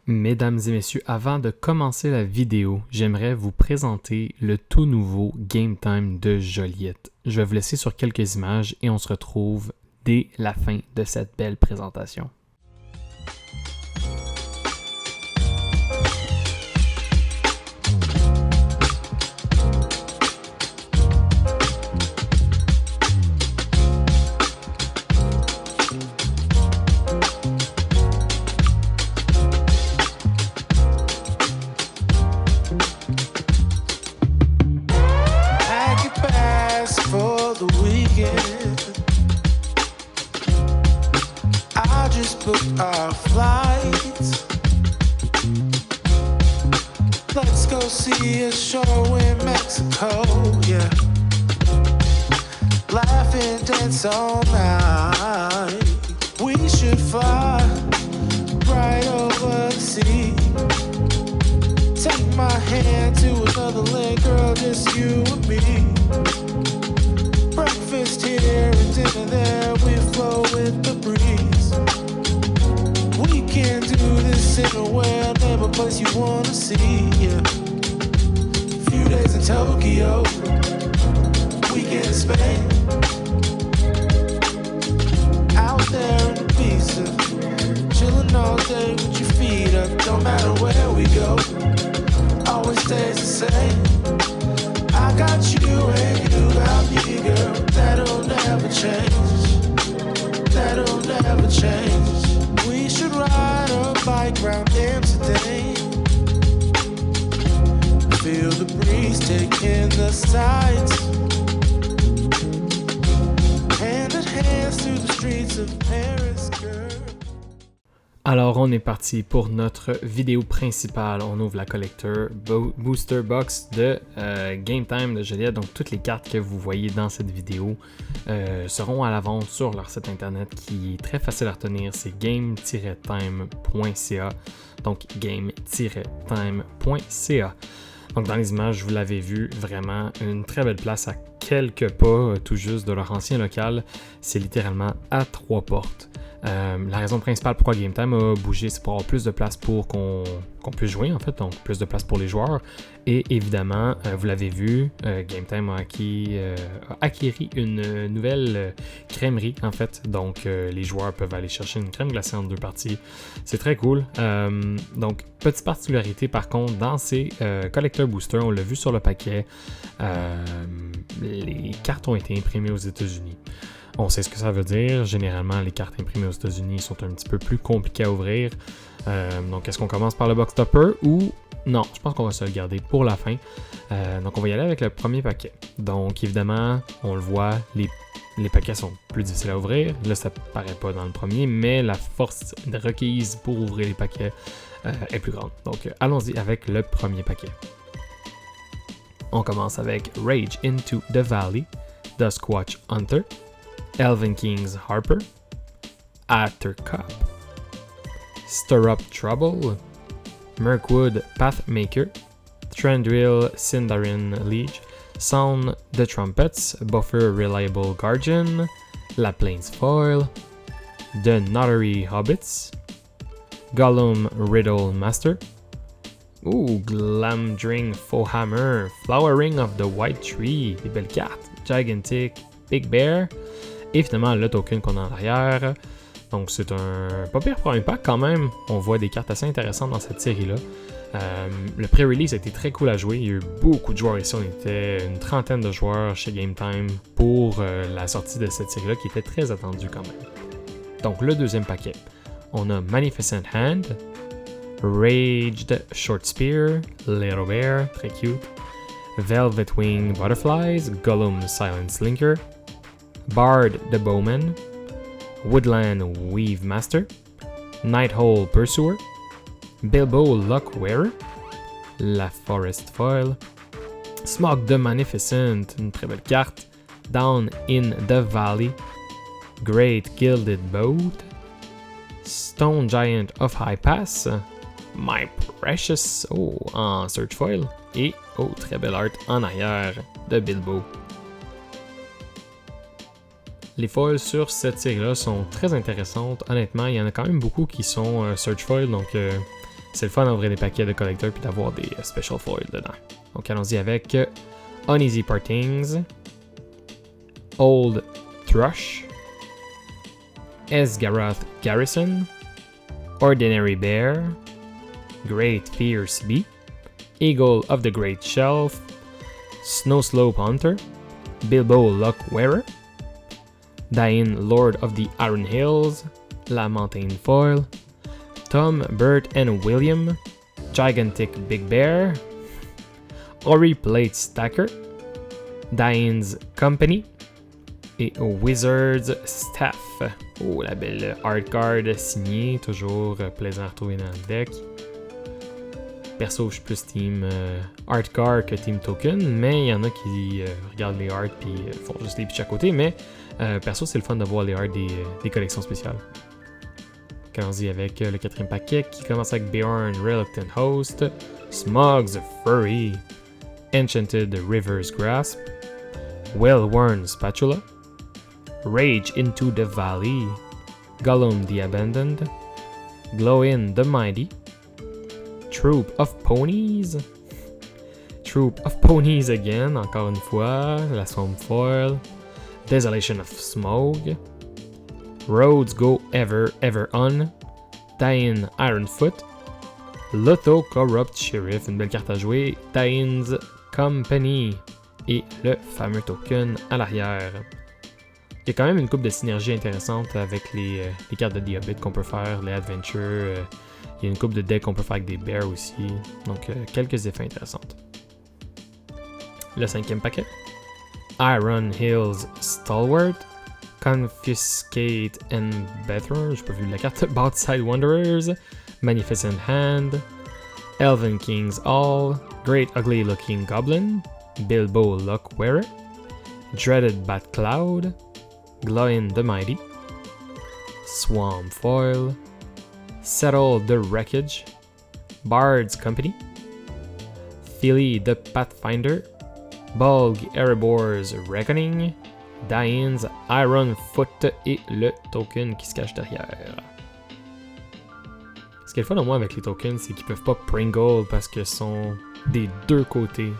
Mesdames et messieurs, avant de commencer la vidéo, j'aimerais vous présenter le tout nouveau Game Time de Joliette. Je vais vous laisser sur quelques images et on se retrouve dès la fin de cette belle présentation. Booked our flights. Let's go see a show in Mexico, yeah. Laugh and dance all night. We should fly right over the sea. Take my hand to another land, girl, just you and me. Breakfast here and dinner there, we flow with the breeze. We can do this anywhere, never place you wanna see, yeah. Few days in Tokyo, weekend in Spain. Out there in Ibiza, chillin' all day with your feet up. Don't matter where we go, always stays the same. I got you and you got me, girl. That'll never change. That'll never change. We should ride a bike round Amsterdam. Feel the breeze taking the sights. Hand in hand through the streets of Paris, girl. Alors, on est parti pour notre vidéo principale. On ouvre la collector booster box de Game Time de Joliette. Donc, toutes les cartes que vous voyez dans cette vidéo seront à la vente sur leur site internet qui est très facile à retenir. C'est game-time.ca. Donc, game-time.ca. Donc, dans les images, vous l'avez vu, vraiment une très belle place à quelques pas tout juste de leur ancien local. C'est littéralement à 3 portes. La raison principale pourquoi Game Time a bougé, c'est pour avoir plus de place pour qu'on puisse jouer, en fait, donc plus de place pour les joueurs. Et évidemment, vous l'avez vu, Game Time a acquéri une nouvelle crèmerie, en fait. Donc, les joueurs peuvent aller chercher une crème glacée en 2 parties. C'est très cool. Donc, petite particularité, par contre, dans ces Collector Boosters, on l'a vu sur le paquet, les cartes ont été imprimées aux États-Unis. On sait ce que ça veut dire. Généralement, les cartes imprimées aux États-Unis sont un petit peu plus compliquées à ouvrir. Donc, est-ce qu'on commence par le box topper ou... Non, je pense qu'on va se le garder pour la fin. Donc, on va y aller avec le premier paquet. Donc, évidemment, on le voit, les paquets sont plus difficiles à ouvrir. Là, ça ne paraît pas dans le premier, mais la force requise pour ouvrir les paquets est plus grande. Donc, allons-y avec le premier paquet. On commence avec Rage into the Valley, Duskwatch Hunter, Elven King's Harper, Attercop, Stir Up Trouble, Mirkwood Pathmaker, Thranduil Sindarin Liege, Sound the Trumpets, Buffer Reliable Guardian, La Plains Foil, The Notary Hobbits, Gollum Riddle Master, Glamdring Foehammer, Flowering of the White Tree, des belles cartes, Gigantic Big Bear, et finalement le token qu'on a en arrière. Donc c'est un pas pire premier pack quand même. On voit des cartes assez intéressantes dans cette série-là. Le pré-release a été très cool à jouer. Il y a eu beaucoup de joueurs ici. On était une trentaine de joueurs chez Game Time pour la sortie de cette série-là qui était très attendue quand même. Donc le deuxième paquet. On a Magnificent Hand, Raged Short Spear, Little Bear, très cute, Velvet Wing Butterflies, Gollum Silent Slinker, Bard the Bowman, Woodland Weave Master, Nighthole Pursuer, Bilbo Luckwearer, La Forest Foil, Smog the Magnificent, une très belle carte, Down in the Valley, Great Gilded Boat, Stone Giant of High Pass, My Precious, en Search Foil, et très belle art en arrière de Bilbo. Les foils sur cette série-là sont très intéressantes. Honnêtement, il y en a quand même beaucoup qui sont Search Foil, donc C'est le fun d'ouvrir des paquets de collecteurs puis d'avoir des special foils dedans. Donc allons-y avec Uneasy Partings, Old Thrush, Esgaroth Garrison, Ordinary Bear, Great Fierce Bee, Eagle of the Great Shelf, Snowslope Hunter, Bilbo Luckwearer, Dain Lord of the Iron Hills, La Mountain Foil, Tom, Bert and William, Gigantic Big Bear, Ori Plate Stacker, Dain's Company et Wizard's Staff. Oh, la belle art card signée, toujours plaisant à retrouver dans le deck. Perso, je suis plus team art card que team token, mais il y en a qui regardent les arts puis font juste les pitchs à côté, mais perso, c'est le fun de voir les arts des collections spéciales. Allons-y avec le quatrième paquet qui commence avec Bjorn Reluctant Host, Smog's Furry, Enchanted River's Grasp, Well-Worn Spatula, Rage into the Valley, Gollum the Abandoned, Glowin the Mighty, Troop of Ponies again, encore une fois, la Swamp Foil, Desolation of Smog, Roads Go Ever On, Dain Ironfoot, Lotho Corrupt Sheriff, une belle carte à jouer, Dain's Company et le fameux token à l'arrière. Il y a quand même une couple de synergies intéressantes avec les cartes de The Hobbit qu'on peut faire, les Adventures, il y a une couple de decks qu'on peut faire avec des bears aussi, donc quelques effets intéressantes. Le cinquième paquet, Iron Hills Stalwart, Confiscate and Better, j'ai pas vu la carte, Botside Wanderers, Magnificent Hand, Elven King's Hall, Great Ugly Looking Goblin, Bilbo Luckwearer, Dreaded Bat Cloud, Glowin the Mighty, Swamp Foil, Settle the Wreckage, Bard's Company, Philly the Pathfinder, Bolg Erebor's Reckoning, Dain's Iron Foot et le token qui se cache derrière. Ce qui est le fun au moins avec les tokens, c'est qu'ils peuvent pas Pringle parce qu'ils sont des deux côtés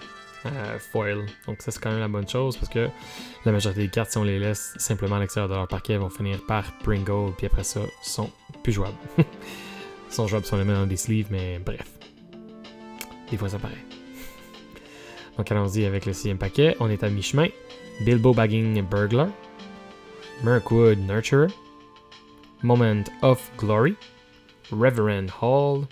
foil. Donc ça c'est quand même la bonne chose parce que la majorité des cartes, si on les laisse simplement à l'extérieur de leur paquet, vont finir par Pringle puis après ça, sont plus jouables. Ils sont jouables si on les met dans des sleeves, mais bref. Des fois ça paraît. Donc allons-y avec le sixième paquet. On est à mi-chemin. Bilbo Bagging Burglar, Mirkwood Nurturer, Moment of Glory, Reverend Hall,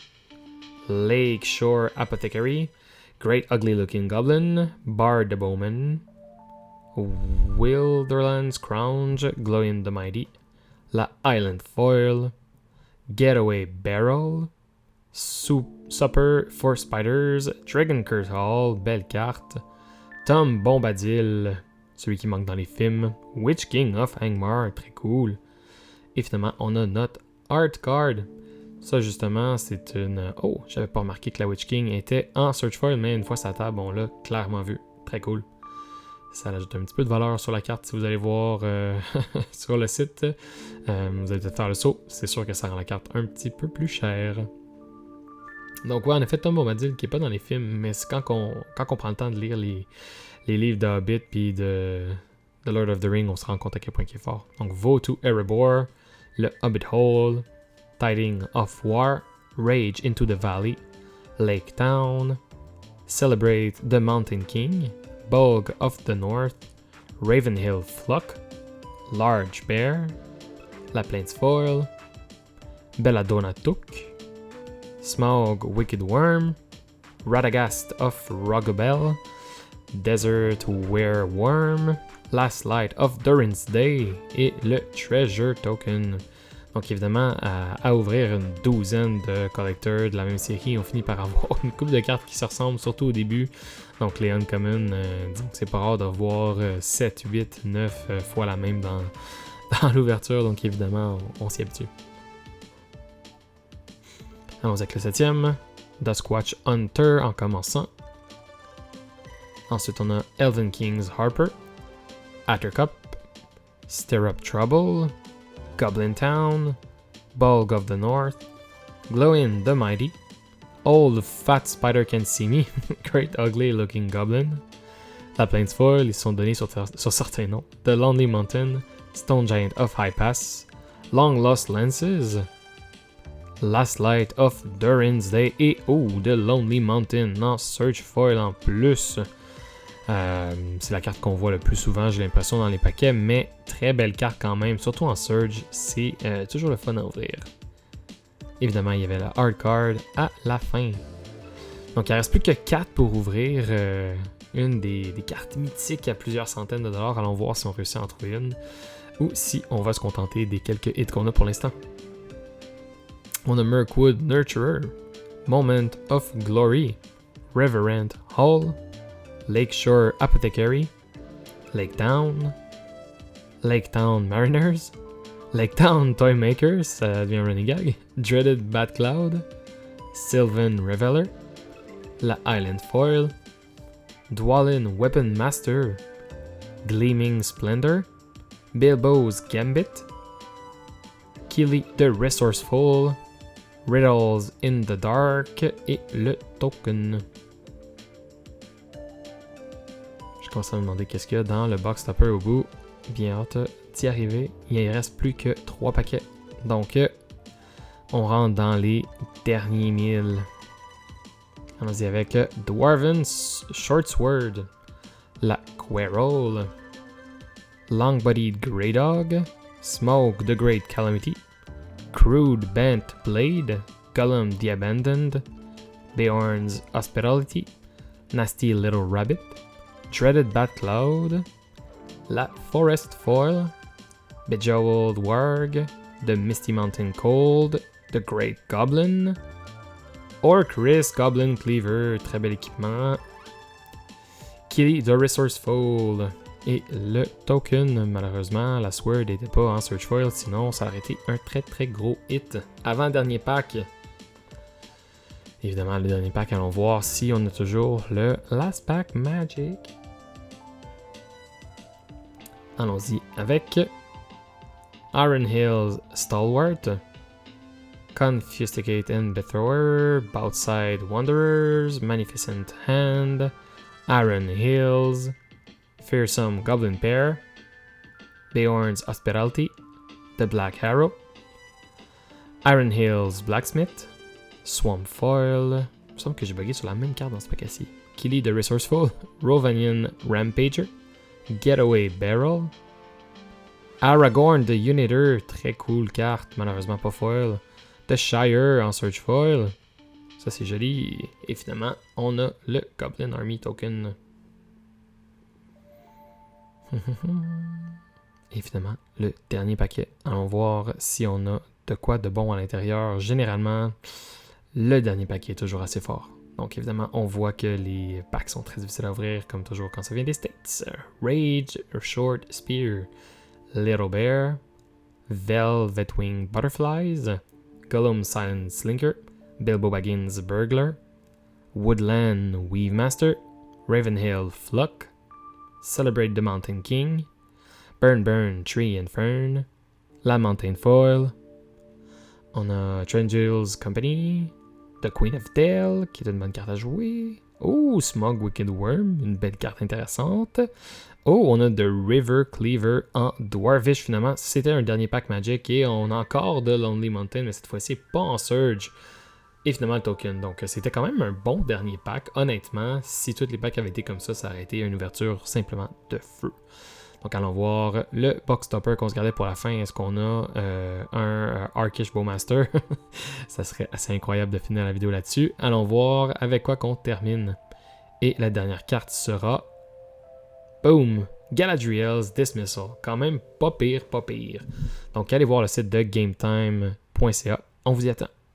Lakeshore Apothecary, Great Ugly Looking Goblin, Bard the Bowman, Wilderland's Crown, Glowin the Mighty, La Island Foil, Getaway Barrel, Supper for Spiders, Dragon Curse Hall, belle carte, Tom Bombadil, celui qui manque dans les films, Witch King of Angmar, très cool. Et finalement, on a notre Art Card. Ça, justement, c'est une... Oh, j'avais pas remarqué que la Witch King était en Search Foil, mais une fois sa table, on l'a clairement vu. Très cool. Ça ajoute un petit peu de valeur sur la carte si vous allez voir sur le site. Vous allez peut-être faire le saut. C'est sûr que ça rend la carte un petit peu plus chère. Donc ouais, en effet, Tom Bombadil qui est pas dans les films, mais c'est quand on prend le temps de lire les livres de Hobbit puis de Lord of the Ring, on se rend compte à quel point il est fort. Donc Vow to Erebor, le Hobbit Hole, Tiding of War, Rage into the Valley, Lake Town, Celebrate the Mountain King, Bolg of the North, Ravenhill Flock, Large Bear, La Plains Foil, Belladonna Took, Smaug Wicked Worm, Radagast of Rogobel, Desert Wereworm, Last Light of Durin's Day et le Treasure Token. Donc évidemment, à ouvrir une douzaine de collecteurs de la même série, on finit par avoir une couple de cartes qui se ressemblent, surtout au début. Donc les Uncommon, disons que c'est pas rare de revoir 7, 8, 9 fois la même dans l'ouverture, donc évidemment, on s'y habitue. Allons avec le 7e, Duskwatch Hunter en commençant. Ensuite, on a Elven King's Harper, Attercup, Stir Up Trouble, Goblin Town, Bolg of the North, Glowin the Mighty, Old Fat Spider Can See Me, Great Ugly Looking Goblin. La Plains Foil, ils sont donnés sur certains noms. The Lonely Mountain, Stone Giant of High Pass, Long Lost Lances, Last Light of Durin's Day et The Lonely Mountain en Search Foil en plus. C'est la carte qu'on voit le plus souvent, j'ai l'impression, dans les paquets, mais très belle carte quand même, surtout en Surge, c'est toujours le fun à ouvrir. Évidemment, il y avait la hard card à la fin. Donc, il ne reste plus que 4 pour ouvrir une des cartes mythiques à plusieurs centaines de dollars. Allons voir si on réussit à en trouver une ou si on va se contenter des quelques hits qu'on a pour l'instant. On a Mirkwood Nurturer, Moment of Glory, Reverend Hall, Lakeshore Apothecary, Laketown Mariners, Laketown Toymakers, ça devient un running gag, Dreaded Bat Cloud, Sylvan Reveler, la Island Foil, Dwalin Weapon Master, Gleaming Splendor, Bilbo's Gambit, Kili the Resourceful, Riddles in the Dark et le Token. Je commence à me demander qu'est-ce qu'il y a dans le box topper au bout. Bien hâte d'y arriver. Il ne reste plus que 3 paquets. Donc, on rentre dans les derniers 1000. Allons-y avec Dwarven Shortsword, la Querol, Long-Bodied Grey Dog, Smoke the Great Calamity, Crude Bent Blade, Gollum the Abandoned, Beorn's Hospitality, Nasty Little Rabbit, Dreaded Bat Cloud, la Forest Foil, Bejeweled Warg, The Misty Mountain Cold, The Great Goblin, Orcriss Goblin Cleaver, très bel équipement, Kili the Resourceful et le Token. Malheureusement, la Sword n'était pas en Search Foil, sinon ça aurait été un très très gros hit. Avant-dernier pack. Évidemment, le dernier pack, allons voir si on a toujours le Last Pack Magic. Allons-y avec Iron Hills Stalwart, Confusticate and Bethrower, Boutside Wanderers, Magnificent Hand, Iron Hills, Fearsome Goblin Pair, Beorn's Hospitality, The Black Arrow, Iron Hills Blacksmith, Swamp Foil, il me semble que j'ai bugué sur la même carte dans ce paquet-ci, Kili the Resourceful, Rovanian Rampager, Getaway Barrel, Aragorn the Uniter, très cool carte, malheureusement pas foil, The Shire en Search Foil, ça c'est joli, et finalement on a le Goblin Army Token. Et finalement le dernier paquet, allons voir si on a de quoi de bon à l'intérieur. Généralement le dernier paquet est toujours assez fort. Donc évidemment, on voit que les packs sont très difficiles à ouvrir, comme toujours quand ça vient des States. Rage, Short Spear, Little Bear, Velvet Wing Butterflies, Gollum Silent Slinker, Bilbo Baggins Burglar, Woodland Weave Master, Ravenhill Fluck, Celebrate the Mountain King, Burn Tree and Fern, La Mountain Foil, on a Trendrils Company, The Queen of Dale, qui est une bonne carte à jouer. Oh, Smog Wicked Worm, une belle carte intéressante. Oh, on a The River Cleaver en Dwarvish finalement. C'était un dernier pack Magic et on a encore de Lonely Mountain, mais cette fois-ci pas en Surge. Et finalement le Token. Donc c'était quand même un bon dernier pack. Honnêtement, si tous les packs avaient été comme ça aurait été une ouverture simplement de feu. Donc allons voir le box topper qu'on se gardait pour la fin. Est-ce qu'on a un Arkish Bowmaster? Ça serait assez incroyable de finir la vidéo là-dessus. Allons voir avec quoi qu'on termine. Et la dernière carte sera... Boom! Galadriel's Dismissal. Quand même pas pire, pas pire. Donc allez voir le site de gametime.ca. On vous y attend.